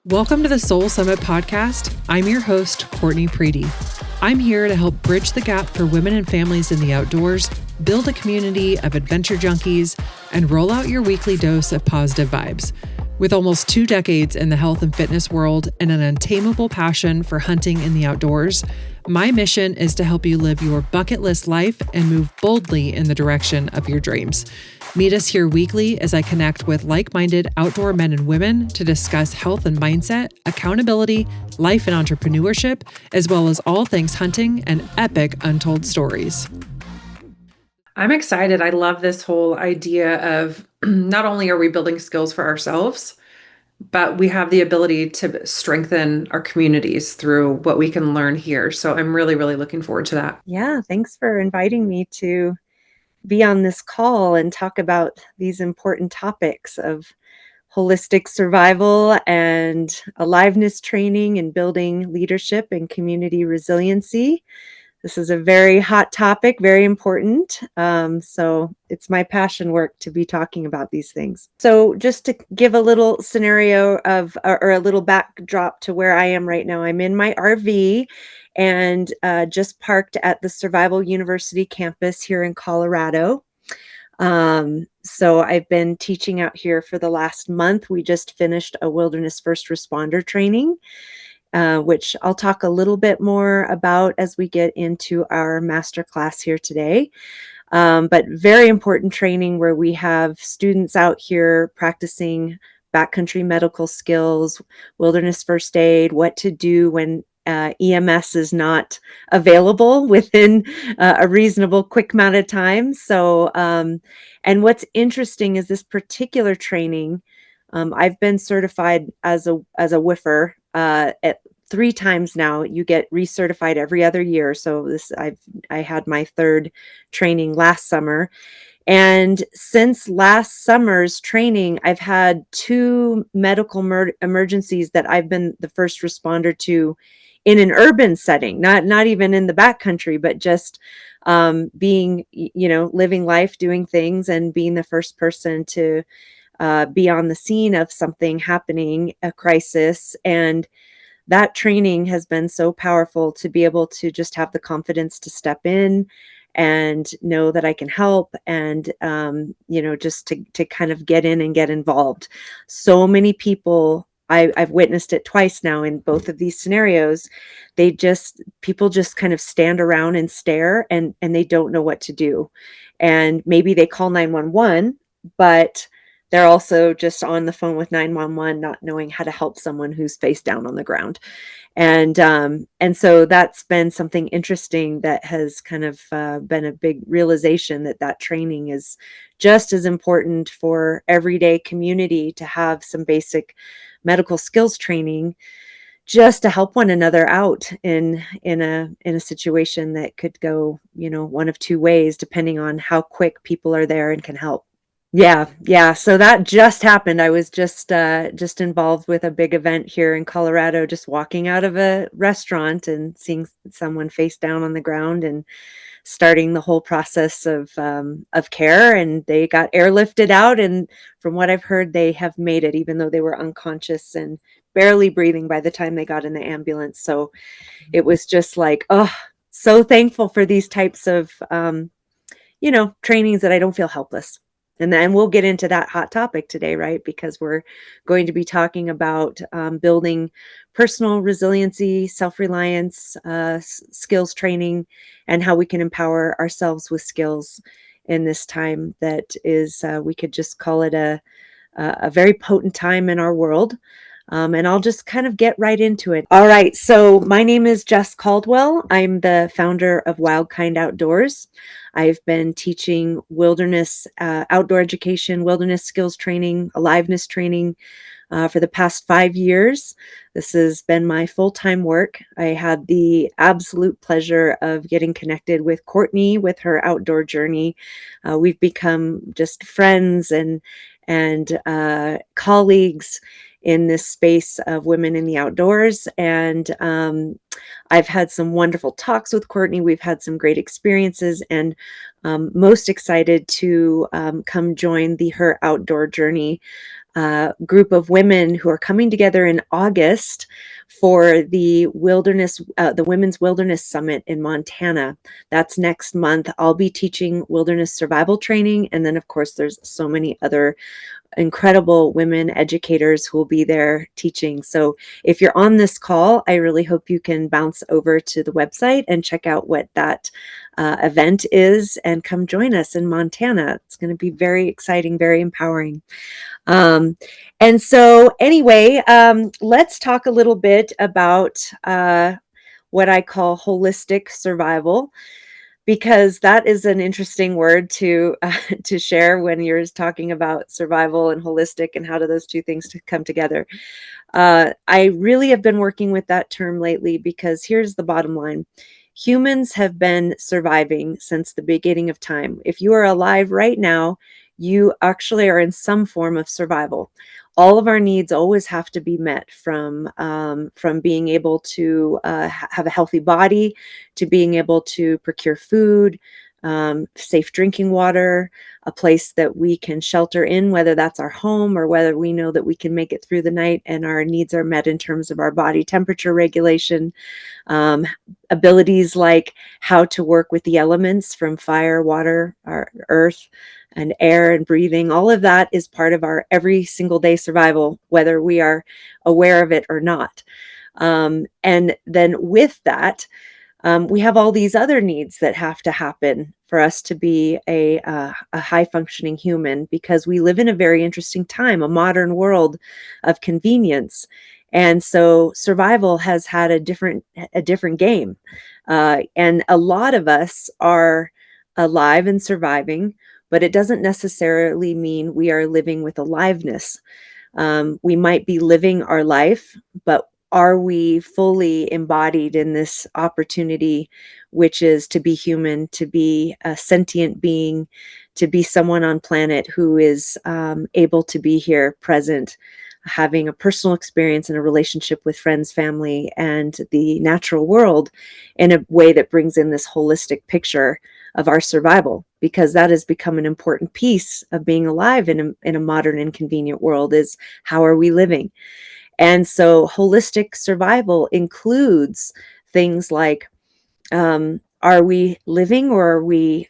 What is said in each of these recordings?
Welcome to the Soul Summit podcast. I'm your host, Courtney Preedy. I'm here to help bridge the gap for women and families in the outdoors, build a community of adventure junkies, and roll out your weekly dose of positive vibes. With almost 2 decades in the health and fitness world and an untamable passion for hunting in the outdoors, my mission is to help you live your bucket list life and move boldly in the direction of your dreams. Meet us here weekly as I connect with like-minded outdoor men and women to discuss health and mindset, accountability, life and entrepreneurship, as well as all things hunting and epic untold stories. I'm excited. I love this whole idea of not only are we building skills for ourselves, but we have the ability to strengthen our communities through what we can learn here. So I'm really, really looking forward to that. Yeah, thanks for inviting me to be on this call and talk about these important topics of holistic survival and aliveness training and building leadership and community resiliency. This is a very hot topic, very important. So it's my passion work to be talking about these things. So just to give a little scenario of, or a little backdrop to where I am right now, I'm in my RV and just parked at the Survival University campus here in Colorado. So I've been teaching out here for the last month. We just finished a wilderness first responder training, which I'll talk a little bit more about as we get into our masterclass here today. But very important training where we have students out here practicing backcountry medical skills, wilderness first aid, what to do when EMS is not available within a reasonable quick amount of time. So, and what's interesting is this particular training, I've been certified as a whiffer at 3 times now. You get recertified every other year. So I had my 3rd training last summer. And since last summer's training, I've had 2 medical emergencies that I've been the first responder to in an urban setting, not even in the backcountry, but just being, living life, doing things, and being the first person to be on the scene of something happening, a crisis. And that training has been so powerful to be able to just have the confidence to step in and know that I can help and, just to kind of get in and get involved. So many people, I've witnessed it twice now in both of these scenarios. People just kind of stand around and stare and they don't know what to do. And maybe they call 911, but they're also just on the phone with 911, not knowing how to help someone who's face down on the ground. And so that's been something interesting that has kind of been a big realization that training is just as important for everyday community to have some basic medical skills training just to help one another out in a situation that could go, one of 2 ways, depending on how quick people are there and can help. Yeah. So that just happened. I was just involved with a big event here in Colorado, just walking out of a restaurant and seeing someone face down on the ground and starting the whole process of care. And they got airlifted out. And from what I've heard, they have made it, even though they were unconscious and barely breathing by the time they got in the ambulance. So it was just like, oh, so thankful for these types of, trainings that I don't feel helpless. And then we'll get into that hot topic today, right? Because we're going to be talking about building personal resiliency, self-reliance, skills training, and how we can empower ourselves with skills in this time that is, we could just call it a very potent time in our world. And I'll just kind of get right into it. All right. So my name is Jess Caldwell. I'm the founder of Wildkind Outdoors. I've been teaching wilderness, outdoor education, wilderness skills training, aliveness training for the past 5 years. This has been my full-time work. I had the absolute pleasure of getting connected with Courtney with her outdoor journey. We've become just friends and colleagues in this space of women in the outdoors. And I've had some wonderful talks with Courtney. We've had some great experiences, and most excited to come join the Her Outdoor Journey group of women who are coming together in August for the Women's Wilderness Summit in Montana. That's next month. I'll be teaching wilderness survival training, and then of course there's so many other incredible women educators who will be there teaching. So if you're on this call, I really hope you can bounce over to the website and check out what that event is and come join us in Montana. It's going to be very exciting, very empowering. And so anyway, let's talk a little bit about what I call holistic survival, because that is an interesting word to share when you're talking about survival and holistic, and how do those two things come together. I really have been working with that term lately, because here's the bottom line. Humans have been surviving since the beginning of time. If you are alive right now, you actually are in some form of survival. All of our needs always have to be met, from being able to have a healthy body, to being able to procure food, safe drinking water, a place that we can shelter in, whether that's our home or whether we know that we can make it through the night and our needs are met in terms of our body temperature regulation, abilities like how to work with the elements from fire, water, earth, and air, and breathing. All of that is part of our every single day survival, whether we are aware of it or not. And then with that, we have all these other needs that have to happen for us to be a high functioning human, because we live in a very interesting time, a modern world of convenience. And so survival has had a different game. And a lot of us are alive and surviving, but it doesn't necessarily mean we are living with aliveness. We might be living our life, but are we fully embodied in this opportunity, which is to be human, to be a sentient being, to be someone on planet who is able to be here, present, having a personal experience and a relationship with friends, family, and the natural world in a way that brings in this holistic picture of our survival, because that has become an important piece of being alive in a modern and convenient world, is how are we living? And so holistic survival includes things like, are we living, or are we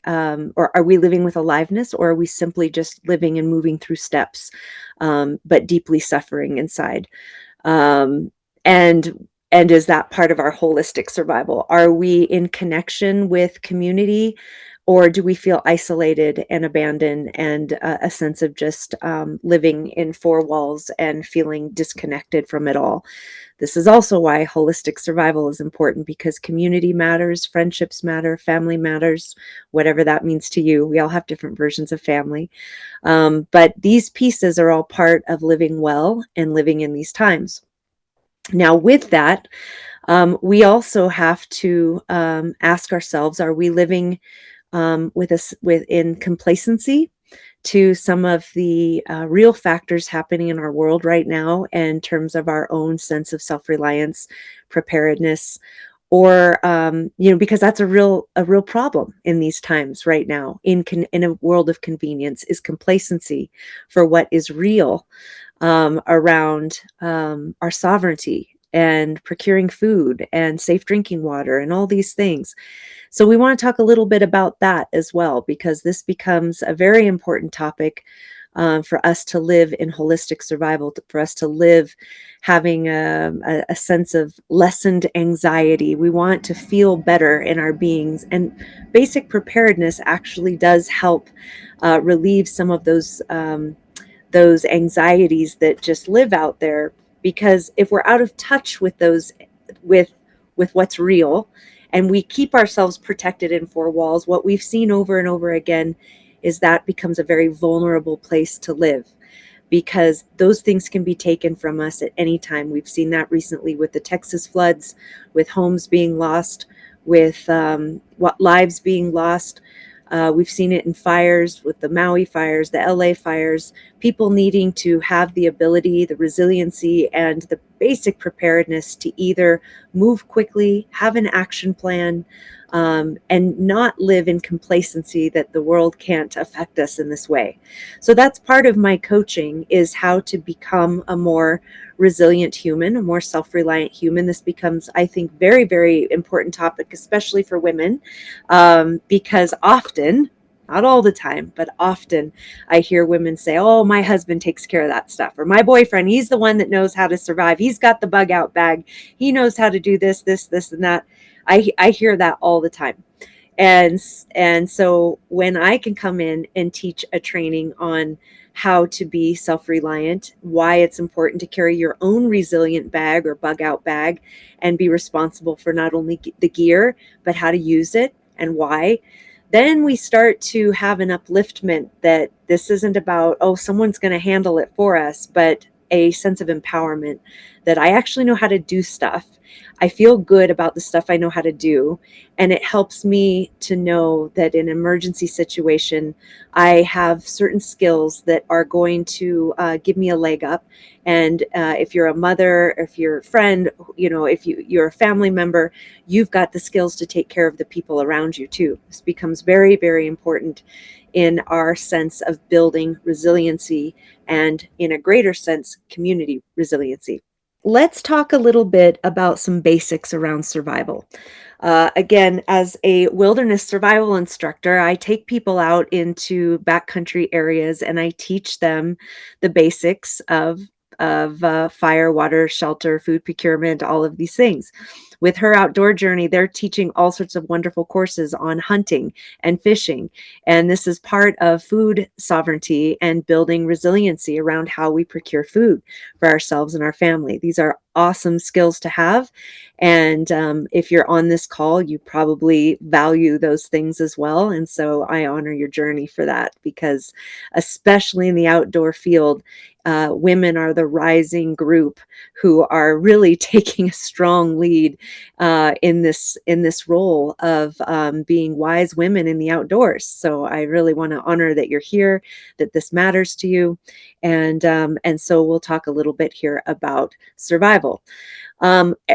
living with aliveness, or are we simply just living and moving through steps, but deeply suffering inside? And is that part of our holistic survival? Are we in connection with community, or do we feel isolated and abandoned, and a sense of just living in four walls and feeling disconnected from it all? This is also why holistic survival is important, because community matters, friendships matter, family matters, whatever that means to you. We all have different versions of family. But these pieces are all part of living well and living in these times. Now, with that, we also have to ask ourselves, are we living within complacency to some of the real factors happening in our world right now in terms of our own sense of self-reliance, preparedness, or because that's a real problem in these times right now, in a world of convenience, is complacency for what is real around our sovereignty and procuring food and safe drinking water and all these things. So we want to talk a little bit about that as well, because this becomes a very important topic for us to live in holistic survival, for us to live having a sense of lessened anxiety. We want to feel better in our beings, and basic preparedness actually does help relieve some of those anxieties that just live out there. Because if we're out of touch with those, with what's real, and we keep ourselves protected in four walls, what we've seen over and over again is that becomes a very vulnerable place to live, because those things can be taken from us at any time. We've seen that recently with the Texas floods, with homes being lost, with lives being lost. We've seen it in fires, with the Maui fires, the LA fires, people needing to have the ability, the resiliency, and the basic preparedness to either move quickly, have an action plan, and not live in complacency that the world can't affect us in this way. So that's part of my coaching, is how to become a more resilient human, a more self-reliant human. This becomes, I think, very, very important topic, especially for women, because often, not all the time, but often I hear women say, oh, my husband takes care of that stuff, or my boyfriend, he's the one that knows how to survive. He's got the bug out bag. He knows how to do this, this, and that. I hear that all the time. And so when I can come in and teach a training on how to be self-reliant, why it's important to carry your own resilient bag or bug out bag, and be responsible for not only the gear, but how to use it and why, then we start to have an upliftment that this isn't about, oh, someone's going to handle it for us, but a sense of empowerment that I actually know how to do stuff. I feel good about the stuff I know how to do. And it helps me to know that in an emergency situation, I have certain skills that are going to give me a leg up. And if you're a mother, if you're a friend, if you're a family member, you've got the skills to take care of the people around you too. This becomes very, very important in our sense of building resiliency, and in a greater sense, community resiliency. Let's talk a little bit about some basics around survival. Again, as a wilderness survival instructor, I take people out into backcountry areas and I teach them the basics of fire, water, shelter, food procurement, all of these things. With her outdoor journey, they're teaching all sorts of wonderful courses on hunting and fishing. And this is part of food sovereignty and building resiliency around how we procure food for ourselves and our family. These are awesome skills to have. And if you're on this call, you probably value those things as well. And so I honor your journey for that, because especially in the outdoor field, women are the rising group who are really taking a strong lead in this role of being wise women in the outdoors. So I really want to honor that you're here, that this matters to you, and so we'll talk a little bit here about survival.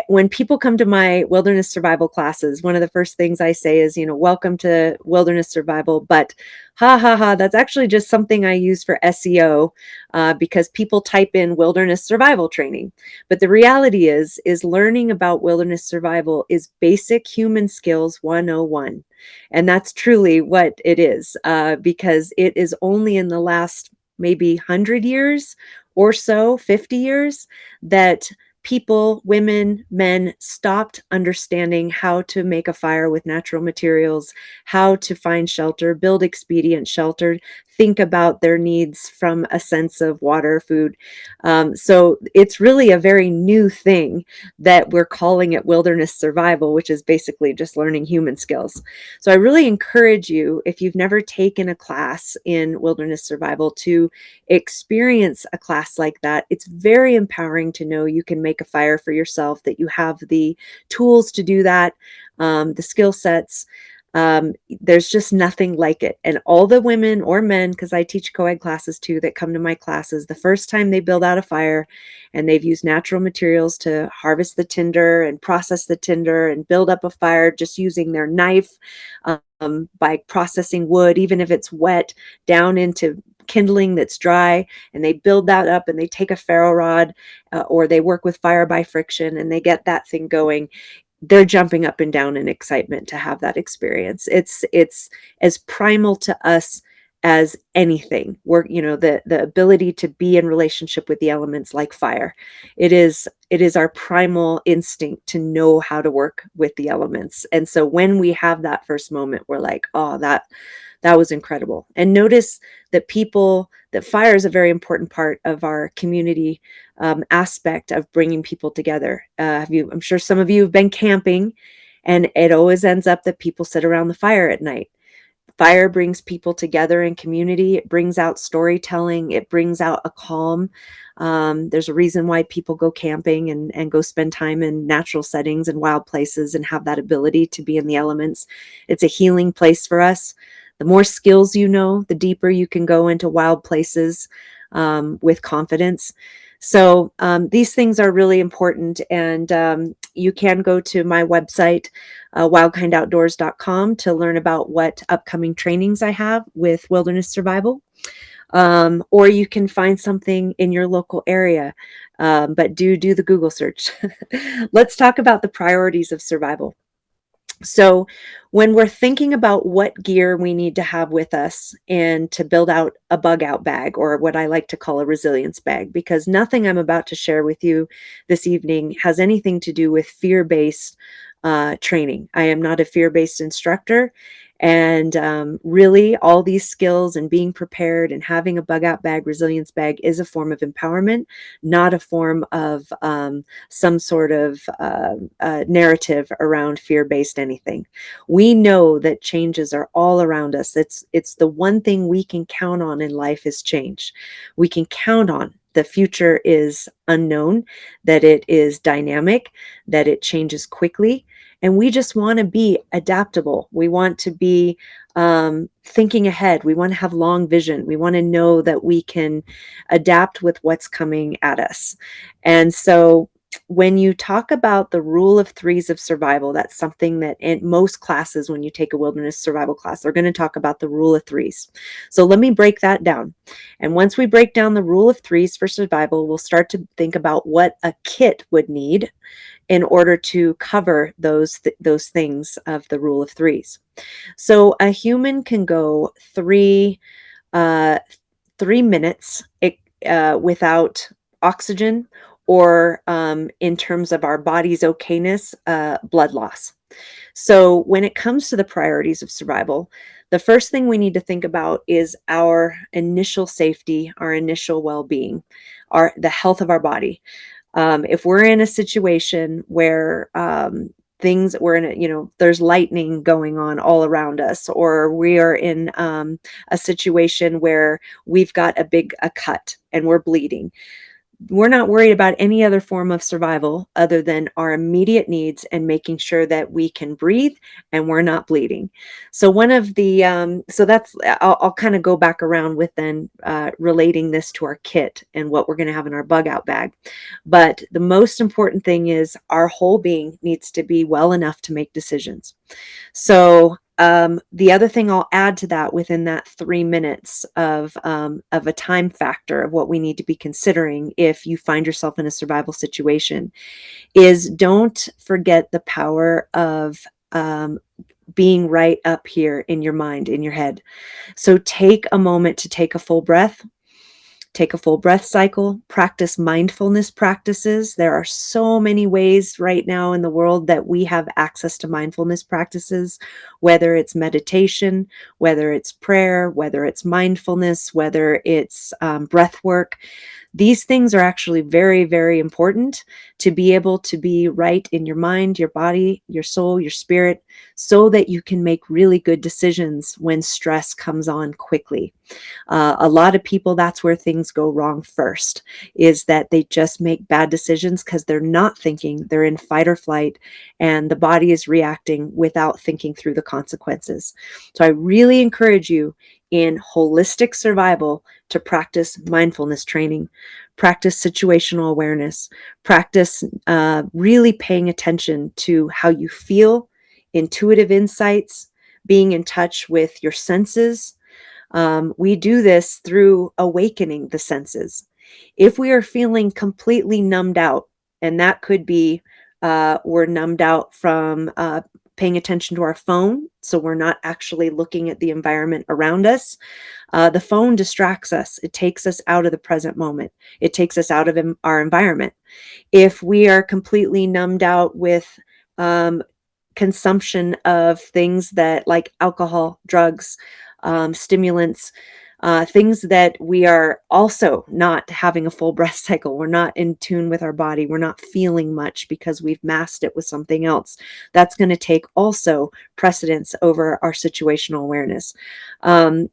When people come to my wilderness survival classes, one of the first things I say is, welcome to wilderness survival, but ha ha ha, that's actually just something I use for SEO, because people type in wilderness survival training. But the reality is learning about wilderness survival is basic human skills 101. And that's truly what it is, because it is only in the last maybe 100 years or so, 50 years, that people, women, men, stopped understanding how to make a fire with natural materials, how to find shelter, build expedient shelter, think about their needs from a sense of water, food. So it's really a very new thing that we're calling it wilderness survival, which is basically just learning human skills. So I really encourage you, if you've never taken a class in wilderness survival, to experience a class like that. It's very empowering to know you can make a fire for yourself, that you have the tools to do that, the skill sets. There's just nothing like it. And all the women or men, because I teach co-ed classes too, that come to my classes, the first time they build out a fire and they've used natural materials to harvest the tinder and process the tinder and build up a fire just using their knife, by processing wood, even if it's wet, down into kindling that's dry, and they build that up and they take a ferro rod, or they work with fire by friction and they get that thing going. They're jumping up and down in excitement to have that experience. It's as primal to us as anything. We're, the ability to be in relationship with the elements like fire. It is our primal instinct to know how to work with the elements. And so when we have that first moment, we're like, oh, that was incredible. And notice that fire is a very important part of our community aspect of bringing people together. I'm sure some of you have been camping, and it always ends up that people sit around the fire at night. Fire brings people together in community. It brings out storytelling. It brings out a calm. There's a reason why people go camping and go spend time in natural settings and wild places and have that ability to be in the elements. It's a healing place for us. The more skills you know, the deeper you can go into wild places with confidence. So these things are really important, and you can go to my website, wildkindoutdoors.com, to learn about what upcoming trainings I have with wilderness survival. Or you can find something in your local area, but do the Google search. Let's talk about the priorities of survival. So when we're thinking about what gear we need to have with us and to build out a bug out bag, or what I like to call a resilience bag, because nothing I'm about to share with you this evening has anything to do with fear-based training. I am not a fear-based instructor. And really, all these skills and being prepared and having a bug out bag, resilience bag, is a form of empowerment, not a form of some sort of narrative around fear-based anything. We know that changes are all around us. It's the one thing we can count on in life is change. We can count on the future is unknown, that it is dynamic, that it changes quickly. And we just want to be adaptable. We want to be thinking ahead. We want to have long vision. We want to know that we can adapt with what's coming at us. And so when you talk about the rule of threes of survival, that's something that in most classes, when you take a wilderness survival class, they're going to talk about the rule of threes. So let me break that down. And once we break down the rule of threes for survival, we'll start to think about what a kit would need in order to cover those things of the rule of threes. So a human can go 3 minutes without oxygen, or in terms of our body's okayness, blood loss. So when it comes to the priorities of survival, the first thing we need to think about is our initial safety, our initial well-being, the health of our body. If we're in a situation where there's lightning going on all around us, or we are in a situation where we've got a cut and we're bleeding, we're not worried about any other form of survival other than our immediate needs and making sure that we can breathe and we're not bleeding. So one of the I'll kind of go back around with then relating this to our kit and what we're going to have in our bug out bag. But the most important thing is our whole being needs to be well enough to make decisions. So the other thing I'll add to that, within that 3 minutes of a time factor of what we need to be considering if you find yourself in a survival situation, is don't forget the power of being right up here in your mind, in your head. So take a moment to take a full breath. Take a full breath cycle, practice mindfulness practices. There are so many ways right now in the world that we have access to mindfulness practices, whether it's meditation, whether it's prayer, whether it's mindfulness, whether it's breath work. These things are actually very, very important to be able to be right in your mind, your body, your soul, your spirit, so that you can make really good decisions when stress comes on quickly. A lot of people, that's where things go wrong first, is that they just make bad decisions because they're not thinking, they're in fight or flight, and the body is reacting without thinking through the consequences. So I really encourage you in holistic survival to practice mindfulness training, practice situational awareness, practice really paying attention to how you feel, intuitive insights, being in touch with your senses. We do this through awakening the senses. If we are feeling completely numbed out, and that could be we're numbed out from paying attention to our phone, so we're not actually looking at the environment around us. The phone distracts us. It takes us out of the present moment. It takes us out of our environment. If we are completely numbed out with consumption of things that, like alcohol, drugs, stimulants, things that we are also not having a full breath cycle. We're not in tune with our body. We're not feeling much because we've masked it with something else. That's going to take also precedence over our situational awareness.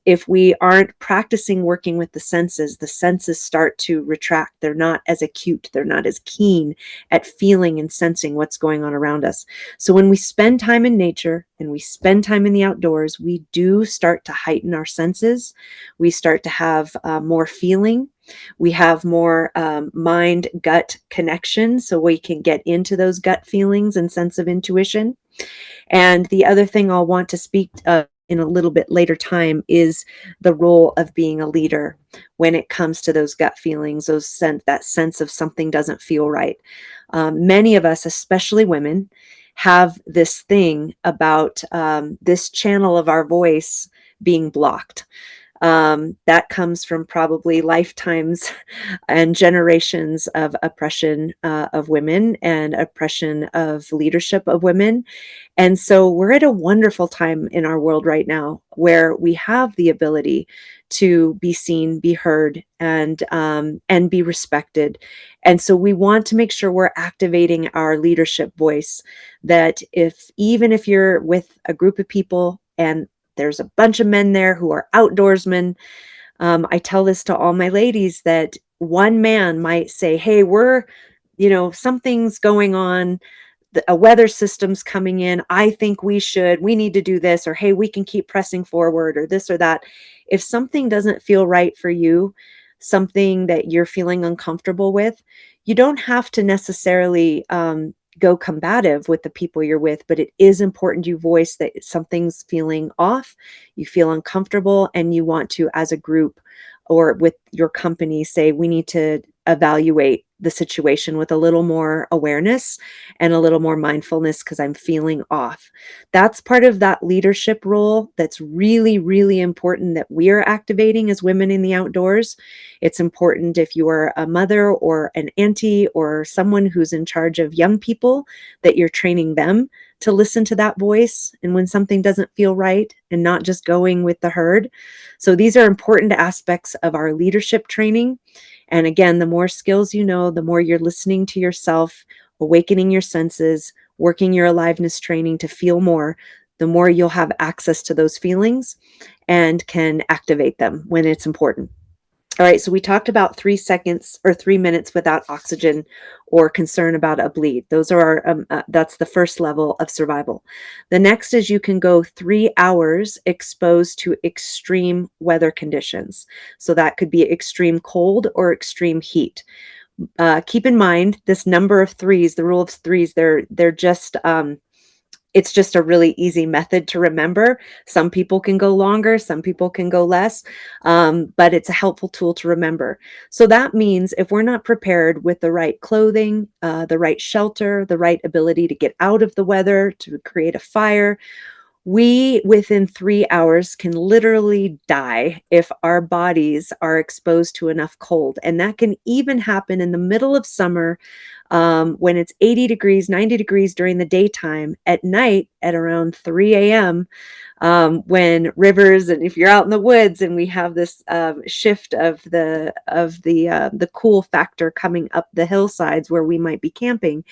If we aren't practicing working with the senses start to retract. They're not as acute. They're not as keen at feeling and sensing what's going on around us. So when we spend time in nature and we spend time in the outdoors, we do start to heighten our senses. We start to have more feeling. We have more mind gut connection, so we can get into those gut feelings and sense of intuition. And the other thing I'll want to speak in a little bit later time is the role of being a leader when it comes to those gut feelings, that sense of something doesn't feel right. Many of us, especially women, have this thing about this channel of our voice being blocked. That comes from probably lifetimes and generations of oppression of women and oppression of leadership of women. And so we're at a wonderful time in our world right now where we have the ability to be seen, be heard, and be respected. And so we want to make sure we're activating our leadership voice. That even if you're with a group of people and there's a bunch of men there who are outdoorsmen, I tell this to all my ladies that one man might say, "Hey, something's going on, a weather system's coming in. I think we need to do this," or, "Hey, we can keep pressing forward," or this or that. If something doesn't feel right for you, something that you're feeling uncomfortable with, you don't have to necessarily go combative with the people you're with, but it is important you voice that something's feeling off, you feel uncomfortable, and you want to, as a group or with your company, say, we need to evaluate the situation with a little more awareness and a little more mindfulness because I'm feeling off. That's part of that leadership role that's really, really important that we are activating as women in the outdoors. It's important if you are a mother or an auntie or someone who's in charge of young people, that you're training them to listen to that voice and when something doesn't feel right and not just going with the herd. So these are important aspects of our leadership training. And again, the more skills you know, the more you're listening to yourself, awakening your senses, working your aliveness training to feel more, the more you'll have access to those feelings and can activate them when it's important. All right, so we talked about 3 seconds or 3 minutes without oxygen or concern about a bleed. That's the first level of survival. The next is you can go 3 hours exposed to extreme weather conditions. So that could be extreme cold or extreme heat. Keep in mind this number of threes, the rule of threes. They're just it's just a really easy method to remember. Some people can go longer, some people can go less, but it's a helpful tool to remember. So that means if we're not prepared with the right clothing, the right shelter, the right ability to get out of the weather, to create a fire, we, within 3 hours, can literally die if our bodies are exposed to enough cold. And that can even happen in the middle of summer when it's 80 degrees, 90 degrees during the daytime. At night, at around 3 a.m., when rivers, and if you're out in the woods and we have this shift of the cool factor coming up the hillsides where we might be camping,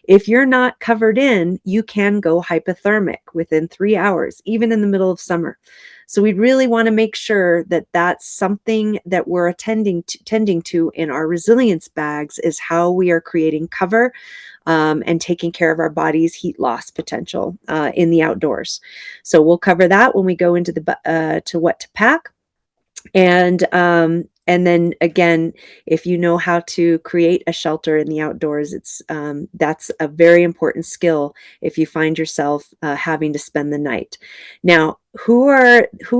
if you're not covered in, you can go hypothermic within 3 hours, even in the middle of summer. So we really want to make sure that that's something that we're tending to in our resilience bags, is how we are creating cover and taking care of our body's heat loss potential in the outdoors. So we'll cover that when we go into to what to pack. And then again, if you know how to create a shelter in the outdoors, that's a very important skill if you find yourself having to spend the night. Now, who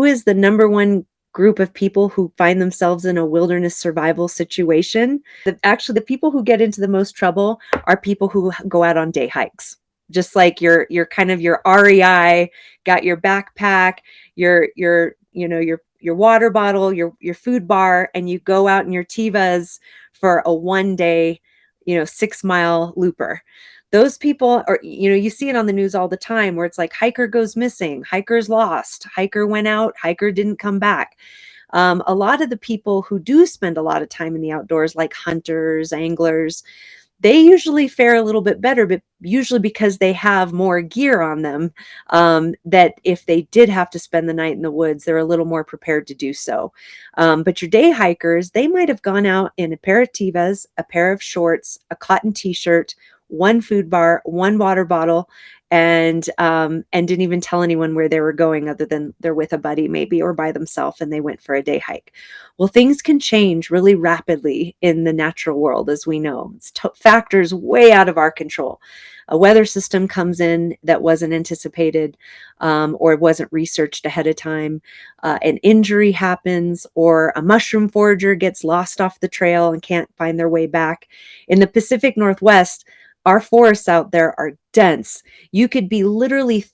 is the number one group of people who find themselves in a wilderness survival situation? Actually, the people who get into the most trouble are people who go out on day hikes. Just like your kind of your REI, got your backpack, your water bottle, your food bar, and you go out in your Tevas for a 1-day, 6-mile looper. Those people are, you see it on the news all the time where it's like hiker goes missing, hiker's lost, hiker went out, hiker didn't come back. A lot of the people who do spend a lot of time in the outdoors, like hunters, anglers, they usually fare a little bit better, but usually because they have more gear on them, that if they did have to spend the night in the woods, they're a little more prepared to do so. But your day hikers, they might have gone out in a pair of Tevas, a pair of shorts, a cotton t-shirt, one food bar, one water bottle, and didn't even tell anyone where they were going other than they're with a buddy maybe or by themselves, and they went for a day hike. Well, things can change really rapidly in the natural world, as we know. It's factors way out of our control. A weather system comes in that wasn't anticipated, or wasn't researched ahead of time. An injury happens, or a mushroom forager gets lost off the trail and can't find their way back. In the Pacific Northwest, our forests out there are dense. You could be literally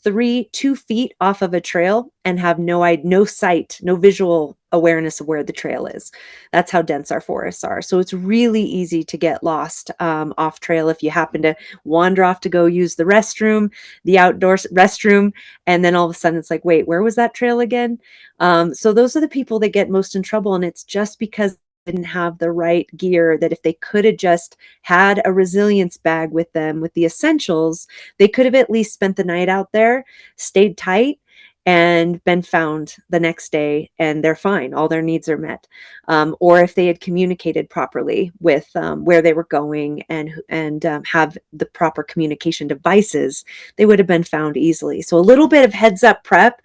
2 feet off of a trail and have no sight, no visual awareness of where the trail is. That's how dense our forests are. So it's really easy to get lost off trail if you happen to wander off to go use the restroom, the outdoor restroom, and then all of a sudden it's like, wait, where was that trail again? So those are the people that get most in trouble, and it's just because didn't have the right gear, that if they could have just had a resilience bag with them with the essentials, they could have at least spent the night out there, stayed tight, and been found the next day, and they're fine. All their needs are met. Or if they had communicated properly with where they were going, and have the proper communication devices, they would have been found easily. So a little bit of heads up prep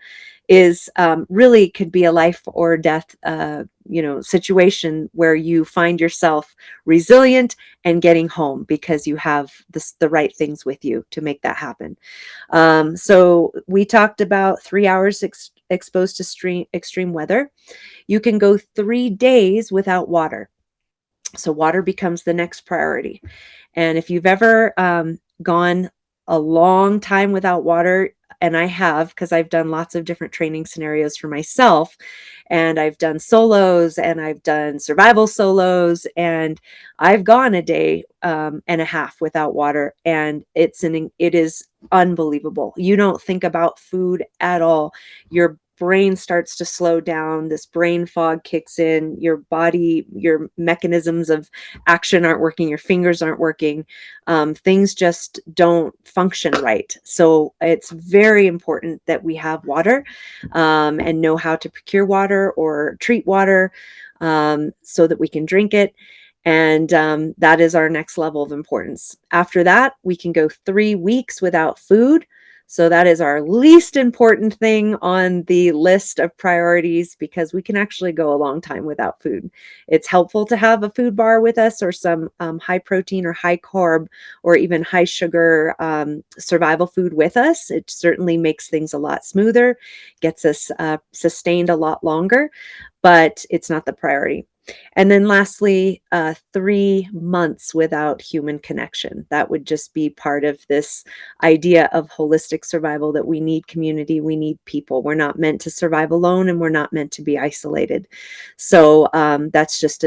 is really could be a life or death situation where you find yourself resilient and getting home because you have the right things with you to make that happen. So we talked about 3 hours exposed to extreme weather. You can go 3 days without water. So water becomes the next priority. And if you've ever gone a long time without water, and I have, because I've done lots of different training scenarios for myself, and I've done solos, and I've done survival solos, and I've gone a day and a half without water, and it is unbelievable. You don't think about food at all. Your brain starts to slow down. This brain fog kicks in. Your body, your mechanisms of action aren't working. Your fingers aren't working. Things just don't function right. So it's very important that we have water and know how to procure water or treat water so that we can drink it. And that is our next level of importance. After that, we can go 3 weeks without food. So that is our least important thing on the list of priorities, because we can actually go a long time without food. It's helpful to have a food bar with us, or some high protein or high carb or even high sugar survival food with us. It certainly makes things a lot smoother, gets us sustained a lot longer, but it's not the priority. And then lastly, 3 months without human connection. That would just be part of this idea of holistic survival, that we need community, we need people. We're not meant to survive alone, and we're not meant to be isolated. So that's just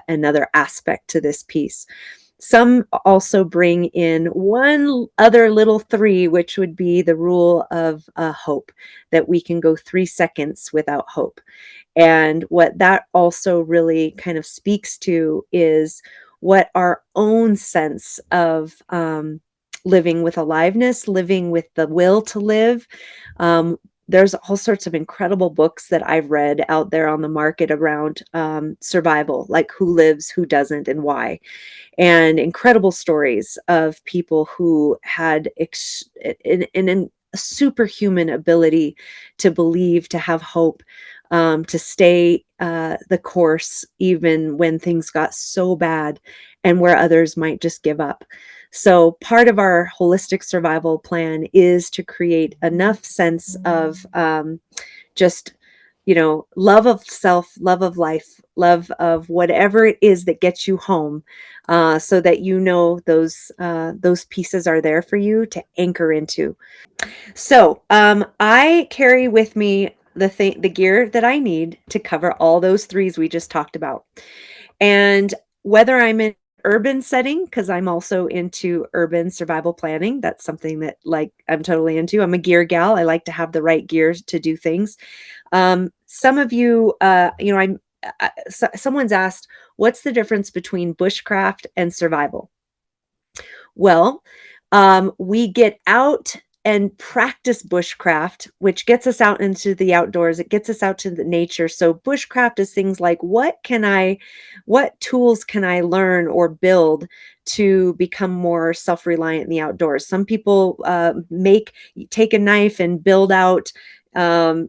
another aspect to this piece. Some also bring in one other little 3, which would be the rule of hope, that we can go 3 seconds without hope. And what that also really kind of speaks to is what our own sense of living with aliveness, living with the will to live. There's all sorts of incredible books that I've read out there on the market around survival, like Who Lives, Who Doesn't, and Why. And incredible stories of people who had an superhuman ability to believe, to have hope, to stay the course even when things got so bad, and where others might just give up. So part of our holistic survival plan is to create enough sense of just love of self, love of life, love of whatever it is that gets you home, so that those pieces are there for you to anchor into. So I carry with me the gear that I need to cover all those 3s we just talked about. And whether I'm in urban setting, because I'm also into urban survival planning, that's something that I'm totally into. I'm a gear gal. I like to have the right gear to do things. Some of you, someone's asked, what's the difference between bushcraft and survival? Well, we get out and practice bushcraft, which gets us out into the outdoors. It gets us out to the nature. So bushcraft is things like, what tools can I learn or build to become more self-reliant in the outdoors? Some people take a knife and build out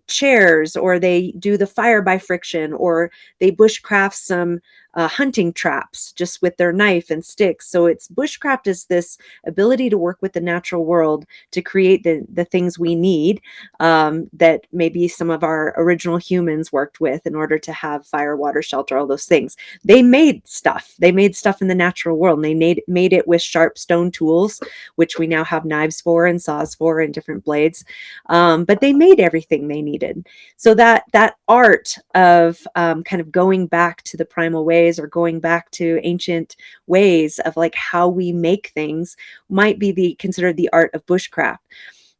chairs, or they do the fire by friction, or they bushcraft some hunting traps just with their knife and sticks. So it's bushcraft is this ability to work with the natural world to create the things we need, that maybe some of our original humans worked with in order to have fire, water, shelter, all those things. They made stuff. They made stuff in the natural world, and they made it with sharp stone tools, which we now have knives for and saws for and different blades. But they made everything they needed. So that art of kind of going back to the primal ways, or going back to ancient ways of like how we make things, might be considered the art of bushcraft.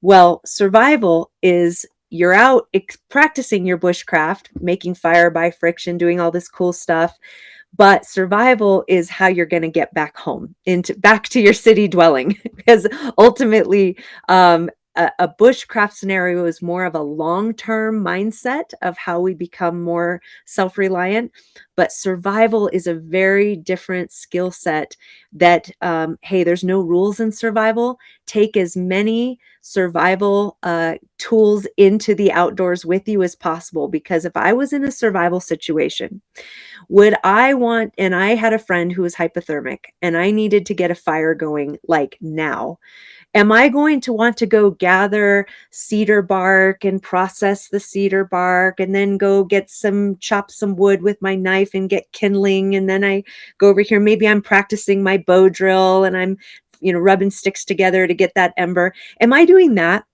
Well, survival is you're out practicing your bushcraft, making fire by friction, doing all this cool stuff. But survival is how you're going to get back home, back to your city dwelling, because ultimately, a bushcraft scenario is more of a long-term mindset of how we become more self-reliant. But survival is a very different skill set that, hey, there's no rules in survival. Take as many survival tools into the outdoors with you as possible. Because if I was in a survival situation, and I had a friend who was hypothermic, and I needed to get a fire going like now. Am I going to want to go gather cedar bark and process the cedar bark, and then go chop some wood with my knife and get kindling? And then I go over here, maybe I'm practicing my bow drill, and I'm, rubbing sticks together to get that ember. Am I doing that?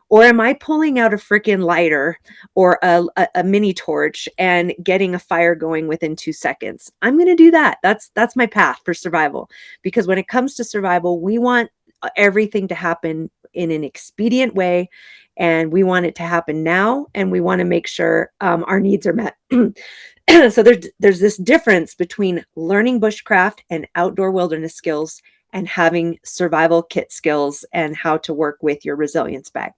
Or am I pulling out a freaking lighter or a mini torch and getting a fire going within 2 seconds? I'm going to do that. That's my path for survival. Because when it comes to survival, we want everything to happen in an expedient way, and we want it to happen now, and we want to make sure our needs are met. So there's this difference between learning bushcraft and outdoor wilderness skills, and having survival kit skills and how to work with your resilience bag.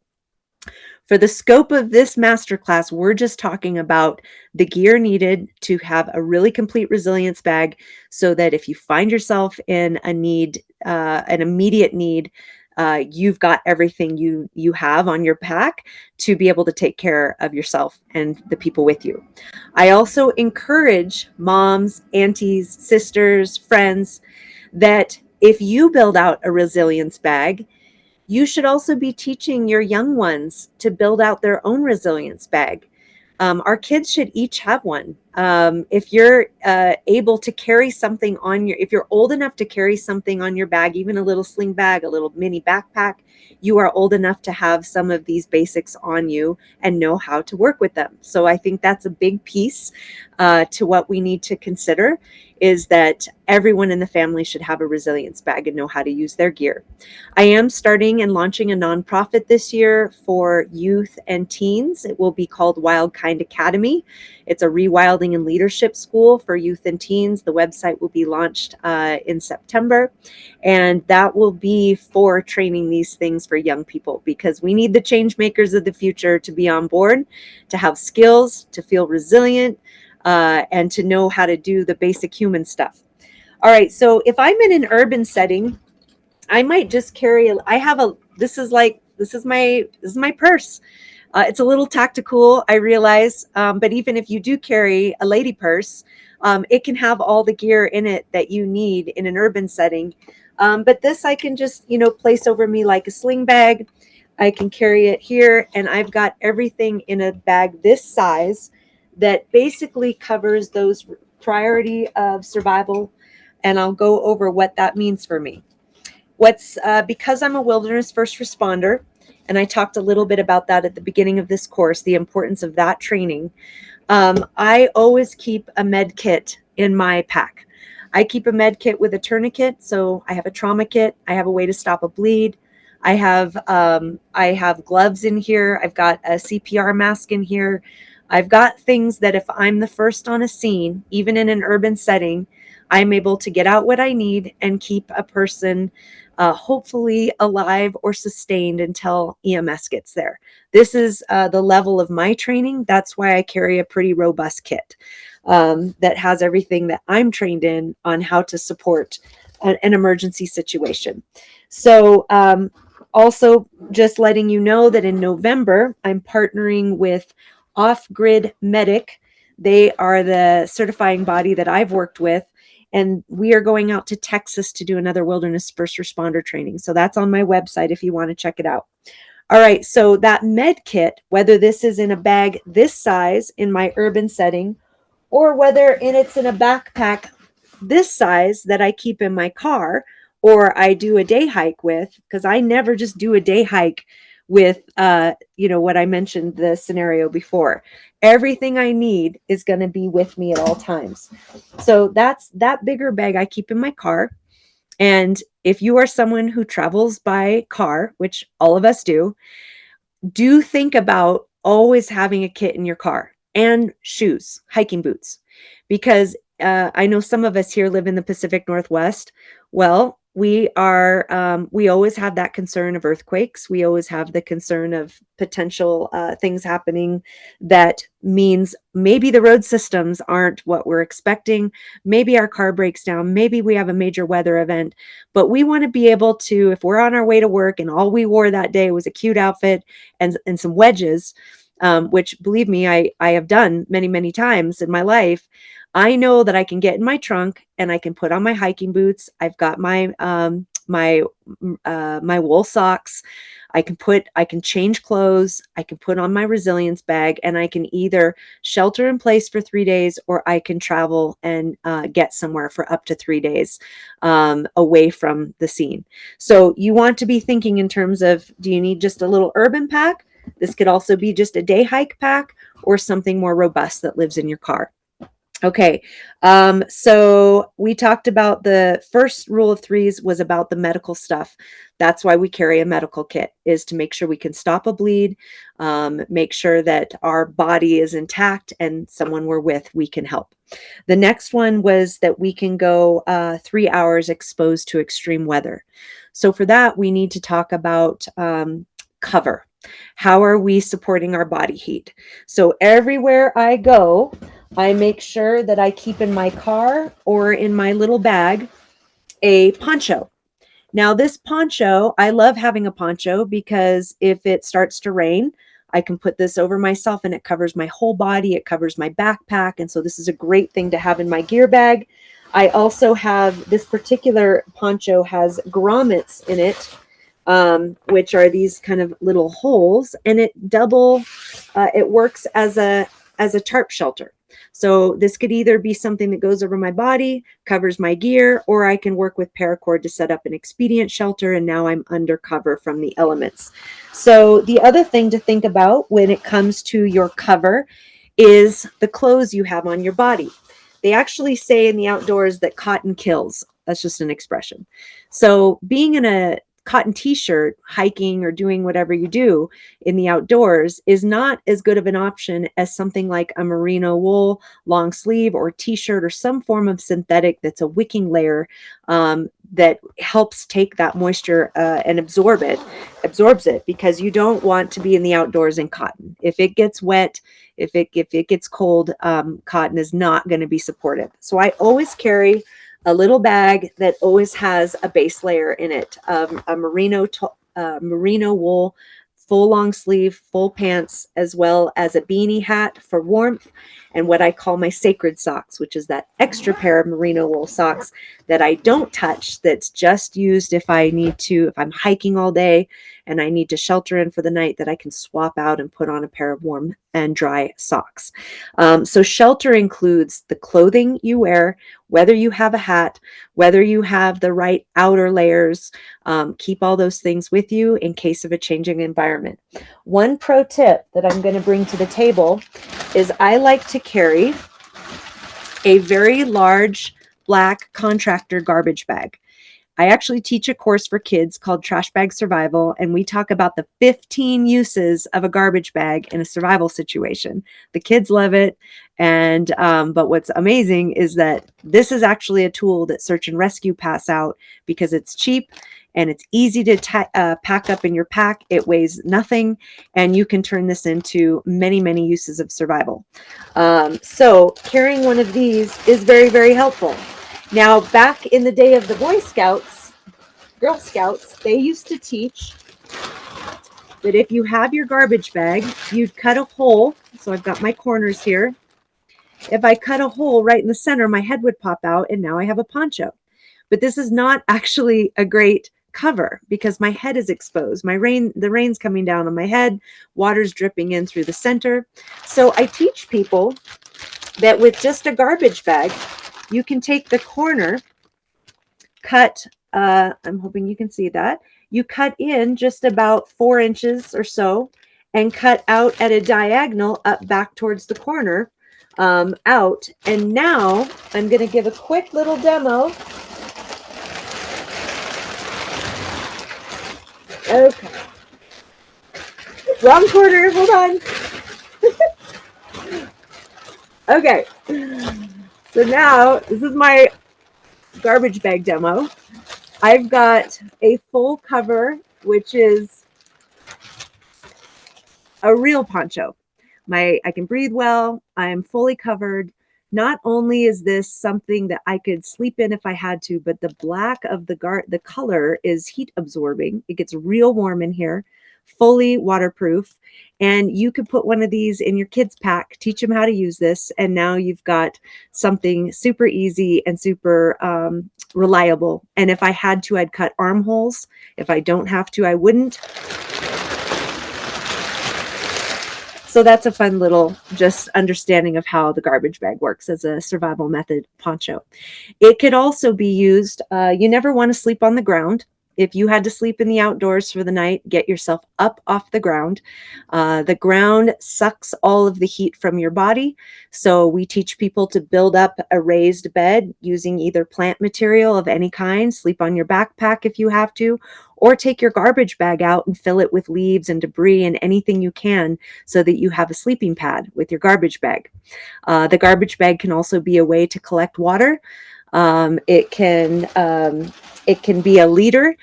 For the scope of this masterclass, we're just talking about the gear needed to have a really complete resilience bag, so that if you find yourself in a need, an immediate need, you've got everything you have on your pack to be able to take care of yourself and the people with you. I also encourage moms, aunties, sisters, friends, that if you build out a resilience bag, you should also be teaching your young ones to build out their own resilience bag. Our kids should each have one. If you're able to carry something if you're old enough to carry something on your bag, even a little sling bag, a little mini backpack, you are old enough to have some of these basics on you and know how to work with them. So I think that's a big piece to what we need to consider, is that everyone in the family should have a resilience bag and know how to use their gear. I am starting and launching a nonprofit this year for youth and teens. It will be called Wildkind Academy. It's a rewilding and leadership school for youth and teens. The website will be launched in September, and that will be for training these things for young people, because we need the change makers of the future to be on board, to have skills, to feel resilient, and to know how to do the basic human stuff. All right, so if I'm in an urban setting, I might just carry. This is my purse. It's a little tactical, I realize, but even if you do carry a lady purse, it can have all the gear in it that you need in an urban setting. But this I can just, place over me like a sling bag. I can carry it here, and I've got everything in a bag this size that basically covers those priority of survival. And I'll go over what that means for me. Because I'm a wilderness first responder, and I talked a little bit about that at the beginning of this course, the importance of that training, I always keep a med kit in my pack. I keep a med kit with a tourniquet, so I have a trauma kit. I have a way to stop a bleed. I have gloves in here. I've got a CPR mask in here. I've got things that if I'm the first on a scene, even in an urban setting, I'm able to get out what I need and keep a person hopefully alive or sustained until EMS gets there. This is the level of my training. That's why I carry a pretty robust kit that has everything that I'm trained in on how to support an emergency situation. So also just letting you know that in November, I'm partnering with Off Grid Medic. They are the certifying body that I've worked with, and we are going out to Texas to do another wilderness first responder training. So that's on my website if you want to check it out. All right, so that med kit, whether this is in a bag this size in my urban setting, or whether it's in a backpack this size that I keep in my car, or I do a day hike with, because I never just do a day hike with, what I mentioned the scenario before. Everything I need is going to be with me at all times. So that's that bigger bag I keep in my car. And if you are someone who travels by car, which all of us do think about always having a kit in your car and shoes, hiking boots, because I know some of us here live in the Pacific Northwest. Well, we always have that concern of earthquakes. We always have the concern of potential things happening. That means maybe the road systems aren't what we're expecting. Maybe our car breaks down. Maybe we have a major weather event. But we want to be able to, if we're on our way to work and all we wore that day was a cute outfit and some wedges, which believe me, I have done many, many times in my life. I know that I can get in my trunk and I can put on my hiking boots. I've got my my wool socks. I can change clothes. I can put on my resilience bag, and I can either shelter in place for 3 days, or I can travel and get somewhere for up to 3 days away from the scene. So you want to be thinking in terms of, do you need just a little urban pack? This could also be just a day hike pack, or something more robust that lives in your car. Okay, so we talked about the first rule of threes was about the medical stuff. That's why we carry a medical kit, is to make sure we can stop a bleed, make sure that our body is intact, and someone we're with, we can help. The next one was that we can go 3 hours exposed to extreme weather. So for that, we need to talk about cover. How are we supporting our body heat? So everywhere I go, I make sure that I keep in my car or in my little bag a poncho. Now, this poncho, I love having a poncho because if it starts to rain, I can put this over myself and it covers my whole body. It covers my backpack. And so this is a great thing to have in my gear bag. I also have this particular poncho has grommets in it, which are these kind of little holes, and it works as a tarp shelter. So this could either be something that goes over my body, covers my gear, or I can work with paracord to set up an expedient shelter, and now I'm under cover from the elements. So the other thing to think about when it comes to your cover is the clothes you have on your body. They actually say in the outdoors that cotton kills. That's just an expression. So being in a cotton t-shirt, hiking or doing whatever you do in the outdoors is not as good of an option as something like a merino wool long sleeve or t-shirt or some form of synthetic that's a wicking layer that helps take that moisture and absorbs it, because you don't want to be in the outdoors in cotton. If it gets wet, if it gets cold, cotton is not going to be supportive. So I always carry a little bag that always has a base layer in it of a merino wool, full long sleeve, full pants, as well as a beanie hat for warmth, and what I call my sacred socks, which is that extra pair of merino wool socks that I don't touch, that's just used if I'm hiking all day and I need to shelter in for the night, that I can swap out and put on a pair of warm and dry socks. So shelter includes the clothing you wear, whether you have a hat, whether you have the right outer layers. Keep all those things with you in case of a changing environment. One pro tip that I'm going to bring to the table is I like to carry a very large black contractor garbage bag. I actually teach a course for kids called Trash Bag Survival, and we talk about the 15 uses of a garbage bag in a survival situation. The kids love it. And but what's amazing is that this is actually a tool that search and rescue pass out because it's cheap and it's easy to pack up in your pack. It weighs nothing, and you can turn this into many, many uses of survival. So carrying one of these is very, very helpful. Now, back in the day of the Boy Scouts, Girl Scouts, they used to teach that if you have your garbage bag, you'd cut a hole. So I've got my corners here. If I cut a hole right in the center, my head would pop out, and now I have a poncho. But this is not actually a great cover because my head is exposed. The rain's coming down on my head, water's dripping in through the center. So I teach people that with just a garbage bag, you can take the corner, cut, I'm hoping you can see that. You cut in just about 4 inches or so and cut out at a diagonal up back towards the corner out. And now I'm going to give a quick little demo. Okay. Wrong corner. Hold on. Okay. So now this is my garbage bag demo. I've got a full cover, which is a real poncho. I can breathe well. I'm fully covered. Not only is this something that I could sleep in if I had to, but the black of the color is heat absorbing. It gets real warm in here, fully waterproof. And you could put one of these in your kids' pack, teach them how to use this. And now you've got something super easy and super reliable. And if I had to, I'd cut armholes. If I don't have to, I wouldn't. So that's a fun little just understanding of how the garbage bag works as a survival method poncho. It could also be used, you never want to sleep on the ground. If you had to sleep in the outdoors for the night, get yourself up off the ground. The ground sucks all of the heat from your body. So we teach people to build up a raised bed using either plant material of any kind, sleep on your backpack if you have to, or take your garbage bag out and fill it with leaves and debris and anything you can so that you have a sleeping pad with your garbage bag. The garbage bag can also be a way to collect water. It can be a litter,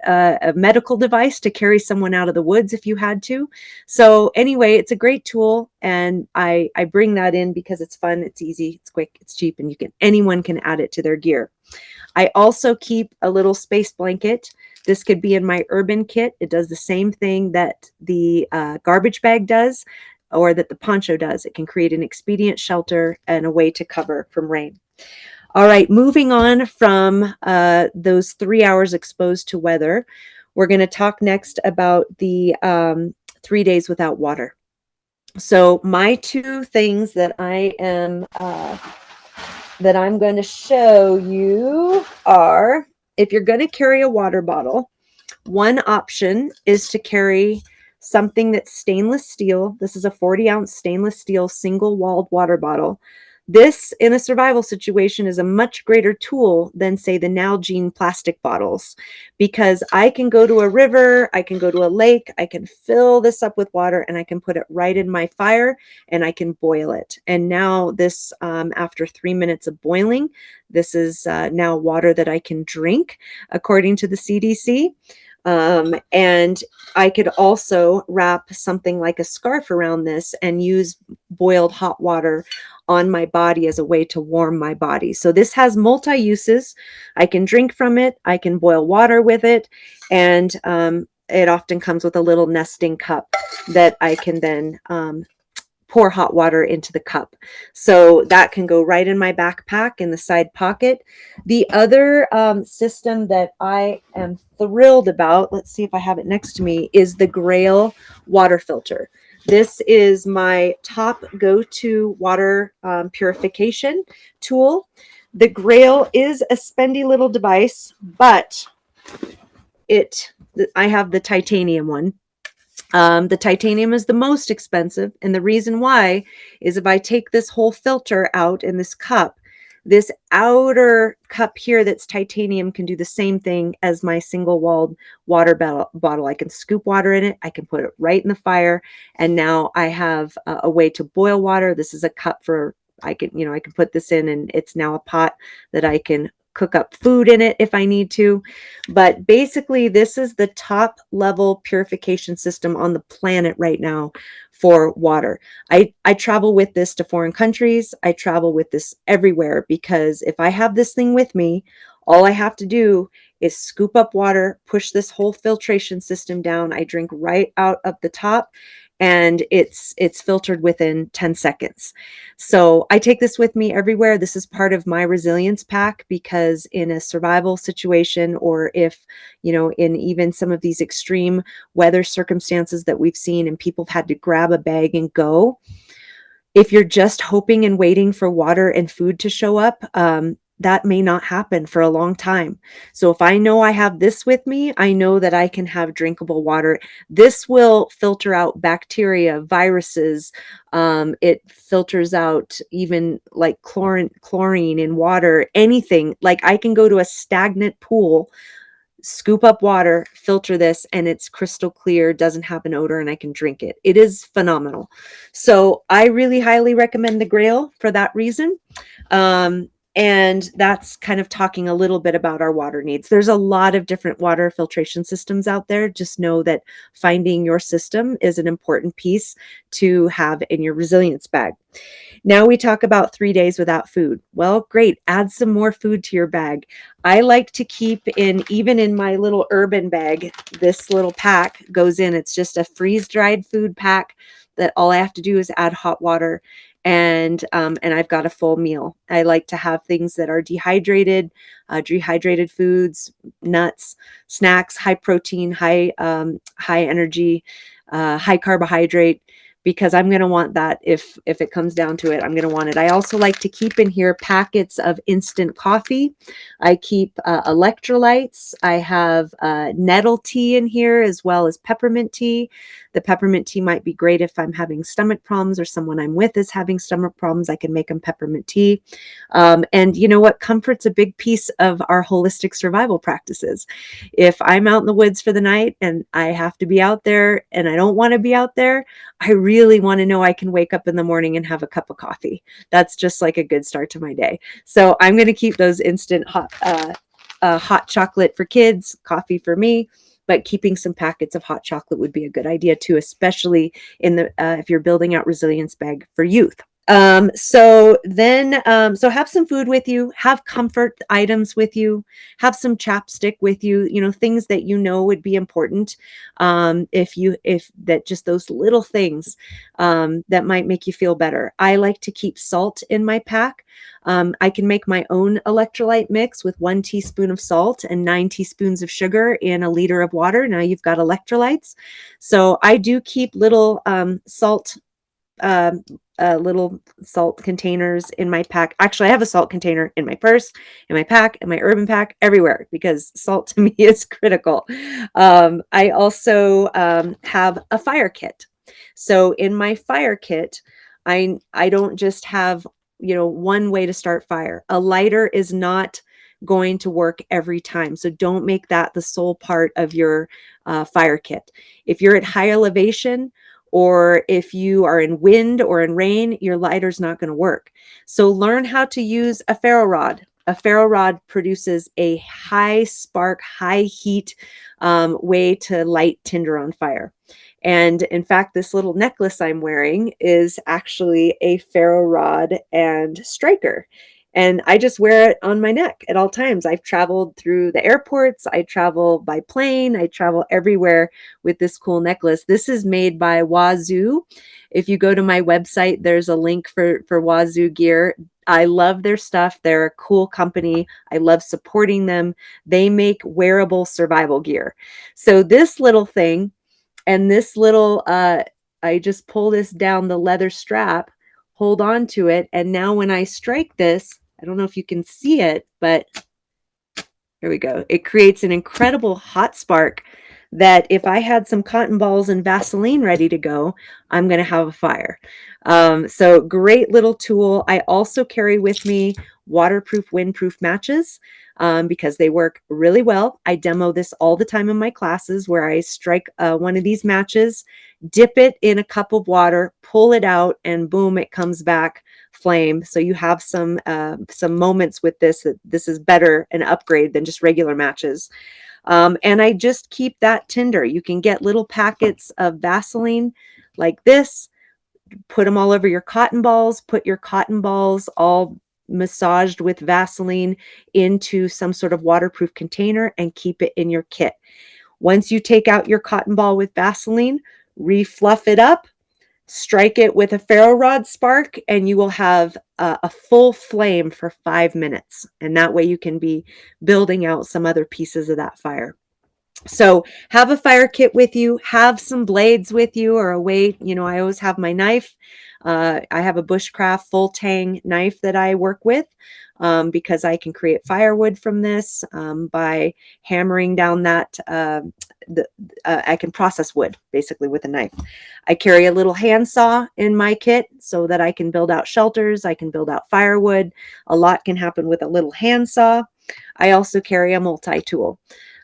a medical device to carry someone out of the woods if you had to. So anyway, it's a great tool, and I bring that in because it's fun, it's easy, it's quick, it's cheap, and anyone can add it to their gear. I also keep a little space blanket. This could be in my urban kit. It does the same thing that the garbage bag does, or that the poncho does. It can create an expedient shelter and a way to cover from rain. All right, moving on from those 3 hours exposed to weather, we're going to talk next about the 3 days without water. So my 2 things that I'm going to show you are, if you're going to carry a water bottle, one option is to carry something that's stainless steel. This is a 40-ounce stainless steel single-walled water bottle. This, in a survival situation, is a much greater tool than, say, the Nalgene plastic bottles, because I can go to a river, I can go to a lake, I can fill this up with water, and I can put it right in my fire, and I can boil it. And now this, after 3 minutes of boiling, this is now water that I can drink, according to the CDC. And I could also wrap something like a scarf around this and use boiled hot water on my body as a way to warm my body. So this has multi-uses. I can drink from it, I can boil water with it, and it often comes with a little nesting cup that I can then pour hot water into the cup. So that can go right in my backpack in the side pocket. The other system that I am thrilled about, let's see if I have it next to me, is the Grail water filter. This is my top go-to water purification tool. The Grail is a spendy little device, but I have the titanium one. The titanium is the most expensive, and the reason why is if I take this whole filter out in this cup, This outer cup here that's titanium can do the same thing as my single walled water bottle. I can scoop water in it. I can put it right in the fire. And now I have a way to boil water. This is a cup for, I can put this in, and it's now a pot that I can cook up food in it if I need to. But basically, this is the top level purification system on the planet right now for water. I travel with this to foreign countries. I travel with this everywhere, because if I have this thing with me, all I have to do is scoop up water, push this whole filtration system down. I drink right out of the top, and it's filtered within 10 seconds. So I take this with me everywhere. This is part of my resilience pack, because in a survival situation, or if, in even some of these extreme weather circumstances that we've seen, and people have had to grab a bag and go, if you're just hoping and waiting for water and food to show up, that may not happen for a long time. So if I know I have this with me, I know that I can have drinkable water. This will filter out bacteria, viruses. It filters out even like chlorine in water, anything. Like, I can go to a stagnant pool, scoop up water, filter this, and it's crystal clear, doesn't have an odor, and I can drink it. It is phenomenal. So I really highly recommend the Grail for that reason. And that's kind of talking a little bit about our water needs. There's a lot of different water filtration systems out there. Just know that finding your system is an important piece to have in your resilience bag. Now we talk about 3 days without food. Well, great. Add some more food to your bag. I like to keep even in my little urban bag, this little pack goes in. It's just a freeze-dried food pack that all I have to do is add hot water, and I've got a full meal. I like to have things that are dehydrated foods, nuts, snacks, high protein, high energy, high carbohydrate, because I'm going to want that. If it comes down to it, I'm going to want it. I also like to keep in here packets of instant coffee. I keep electrolytes. I have nettle tea in here, as well as peppermint tea. The peppermint tea might be great if I'm having stomach problems, or someone I'm with is having stomach problems. I can make them peppermint tea. And you know what? Comfort's a big piece of our holistic survival practices. If I'm out in the woods for the night and I have to be out there and I don't want to be out there, I really want to know I can wake up in the morning and have a cup of coffee. That's just like a good start to my day. So I'm going to keep those instant hot chocolate for kids, coffee for me, but keeping some packets of hot chocolate would be a good idea too, especially if you're building out resilience bag for youth. So have some food with you, have comfort items with you, have some chapstick with you, things that would be important. If that, just those little things, that might make you feel better. I like to keep salt in my pack. I can make my own electrolyte mix with 1 teaspoon of salt and 9 teaspoons of sugar in a liter of water. Now you've got electrolytes. So I do keep little little salt containers in my pack. Actually, I have a salt container in my purse, in my pack, in my urban pack, everywhere, because salt to me is critical. I also have a fire kit. So in my fire kit, I don't just have one way to start fire. A lighter is not going to work every time. So don't make that the sole part of your fire kit. If you're at high elevation, or if you are in wind or in rain, your lighter's not going to work. So learn how to use a ferro rod. A ferro rod produces a high spark, high heat way to light tinder on fire. And in fact, this little necklace I'm wearing is actually a ferro rod and striker. And I just wear it on my neck at all times. I've traveled through the airports. I travel by plane. I travel everywhere with this cool necklace. This is made by Wazoo. If you go to my website, there's a link for Wazoo gear. I love their stuff. They're a cool company. I love supporting them. They make wearable survival gear. So this little thing and this little, I just pull this down the leather strap, hold on to it. And now when I strike this, I don't know if you can see it, but here we go. It creates an incredible hot spark that if I had some cotton balls and Vaseline ready to go, I'm going to have a fire. So great little tool. I also carry with me waterproof, windproof matches because they work really well. I demo this all the time in my classes where I strike one of these matches, dip it in a cup of water, pull it out, and boom, it comes back flame. So you have some moments with this that this is better an upgrade than just regular matches. And I just keep that tinder. You can get little packets of Vaseline like this, put them all over your cotton balls, put your cotton balls all massaged with Vaseline into some sort of waterproof container and keep it in your kit. Once you take out your cotton ball with Vaseline, refluff it up, strike it with a ferro rod spark, and you will have a full flame for 5 minutes. And that way you can be building out some other pieces of that fire. So have a fire kit with you, have some blades with you or a way, I always have my knife. I have a bushcraft full tang knife that I work with because I can create firewood from this by hammering down that. I can process wood basically with a knife. I carry a little handsaw in my kit so that I can build out shelters. I can build out firewood. A lot can happen with a little handsaw. I also carry a multi-tool.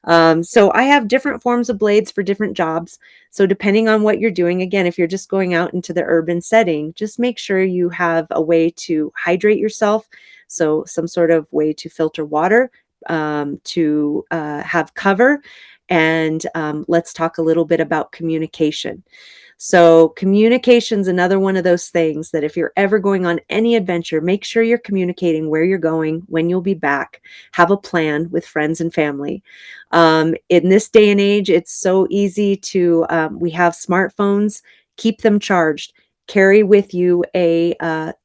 So I have different forms of blades for different jobs. So depending on what you're doing, again, if you're just going out into the urban setting, just make sure you have a way to hydrate yourself. So some sort of way to filter water, to have cover. And let's talk a little bit about communication. So communication's another one of those things that if you're ever going on any adventure, make sure you're communicating where you're going, when you'll be back, have a plan with friends and family. In this day and age, it's so easy to, we have smartphones, keep them charged. Carry with you a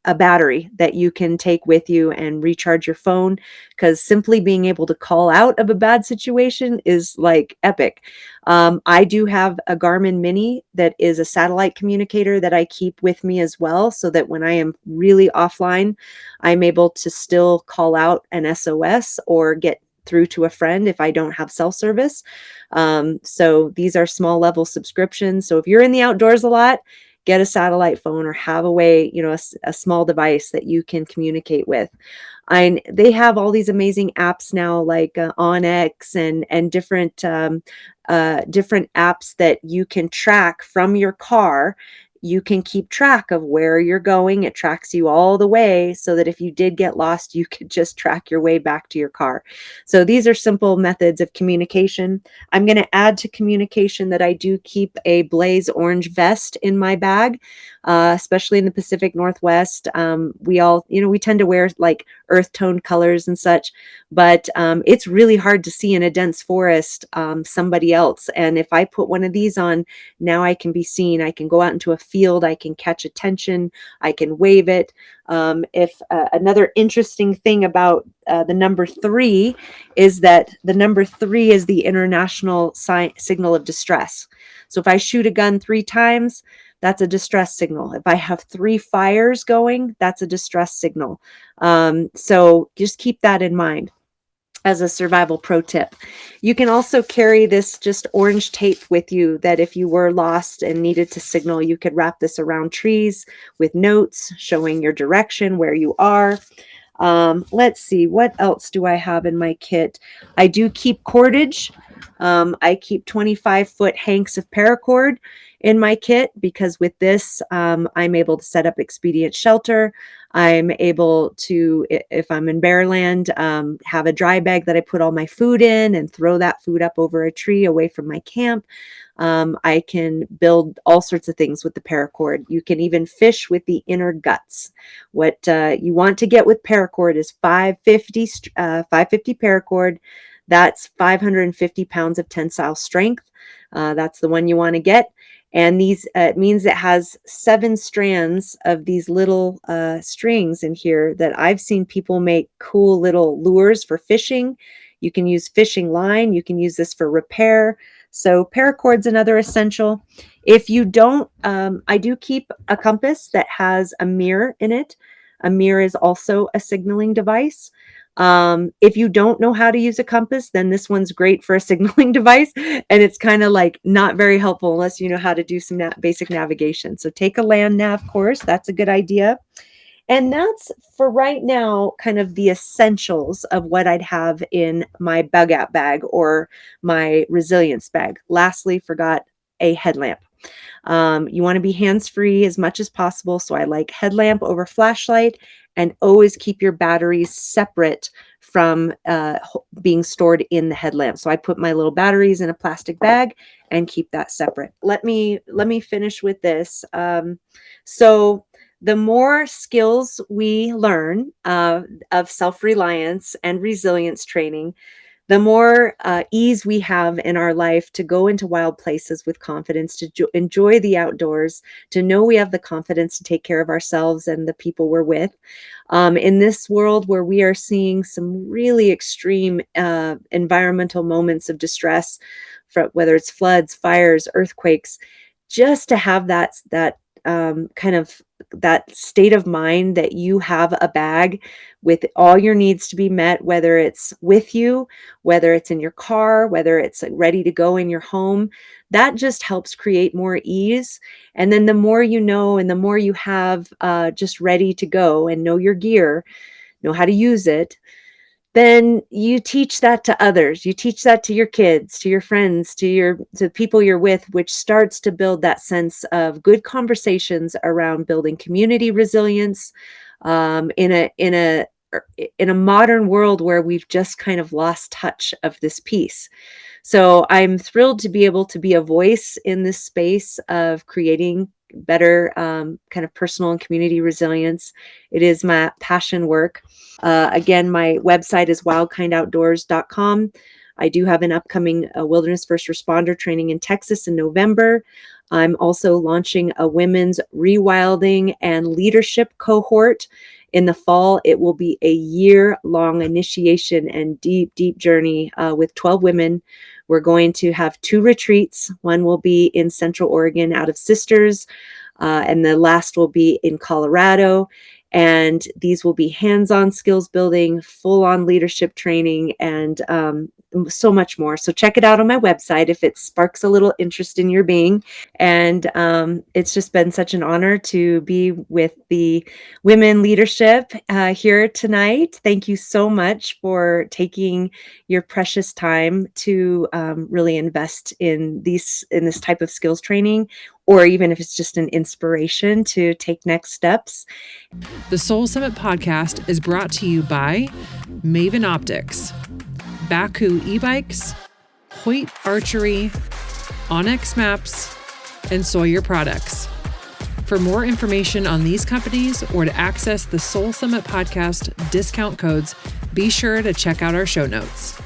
battery that you can take with you and recharge your phone, because simply being able to call out of a bad situation is like epic. I do have a Garmin Mini that is a satellite communicator that I keep with me as well, so that when I am really offline, I'm able to still call out an SOS or get through to a friend if I don't have cell service. So these are small level subscriptions. So if you're in the outdoors a lot, get a satellite phone or have a way, a small device that you can communicate with. They have all these amazing apps now, like OnX and different apps that you can track from your car. You can keep track of where you're going. It tracks you all the way so that if you did get lost, you could just track your way back to your car. So these are simple methods of communication. I'm going to add to communication that I do keep a Blaze orange vest in my bag, especially in the Pacific Northwest. We all, we tend to wear like earth tone colors and such, but it's really hard to see in a dense forest somebody else. And if I put one of these on, now I can be seen. I can go out into a field. I can catch attention. I can wave it. If another interesting thing about the number 3 is that the number 3 is the international signal of distress. So if I shoot a gun 3 times, that's a distress signal. If I have 3 fires going, that's a distress signal. So just keep that in mind as a survival pro tip. You can also carry this just orange tape with you that if you were lost and needed to signal, you could wrap this around trees with notes showing your direction, where you are. Let's see, what else do I have in my kit? I do keep cordage. I keep 25-foot hanks of paracord in my kit because with this, I'm able to set up expedient shelter. I'm able to, if I'm in bare land, have a dry bag that I put all my food in and throw that food up over a tree away from my camp. I can build all sorts of things with the paracord. You can even fish with the inner guts. What you want to get with paracord is 550 paracord. That's 550 pounds of tensile strength. That's the one you want to get. And these, it means it has 7 strands of these little strings in here that I've seen people make cool little lures for fishing. You can use fishing line. You can use this for repair. So paracord's another essential. If you don't, I do keep a compass that has a mirror in it. A mirror is also a signaling device. If you don't know how to use a compass, then this one's great for a signaling device. And it's kind of like not very helpful unless you know how to do some basic navigation. So take a land nav course. That's a good idea. And that's for right now, kind of the essentials of what I'd have in my bug out bag or my resilience bag. Lastly, forgot a headlamp. You want to be hands-free as much as possible. So I like headlamp over flashlight, and always keep your batteries separate from being stored in the headlamp. So I put my little batteries in a plastic bag and keep that separate. Let me finish with this. So the more skills we learn of self-reliance and resilience training, the more ease we have in our life to go into wild places with confidence, to enjoy the outdoors, to know we have the confidence to take care of ourselves and the people we're with. In this world where we are seeing some really extreme environmental moments of distress, whether it's floods, fires, earthquakes, just to have that kind of that state of mind that you have a bag with all your needs to be met, whether it's with you, whether it's in your car, whether it's ready to go in your home, that just helps create more ease. And then the more you know, and the more you have just ready to go and know your gear, know how to use it, then you teach that to others. You teach that to your kids, to your friends, to the people you're with, which starts to build that sense of good conversations around building community resilience in a modern world where we've just kind of lost touch of this piece. So I'm thrilled to be able to be a voice in this space of creating better kind of personal and community resilience. It is my passion work. Again, my website is wildkindoutdoors.com. I do have an upcoming wilderness first responder training in Texas in November. I'm also launching a women's rewilding and leadership cohort in the fall. It will be a year-long initiation and deep, deep journey with 12 women. We're going to have 2 retreats. One will be in Central Oregon out of Sisters, and the last will be in Colorado. And these will be hands-on skills building, full-on leadership training, and so much more. So check it out on my website if it sparks a little interest in your being. And it's just been such an honor to be with the women leadership here tonight. Thank you so much for taking your precious time to really invest in this type of skills training, or even if it's just an inspiration to take next steps. The Soul Summit podcast is brought to you by Maven Optics, Baku e-bikes, Hoyt Archery, Onyx Maps, and Sawyer Products. For more information on these companies or to access the Soul Summit podcast discount codes, be sure to check out our show notes.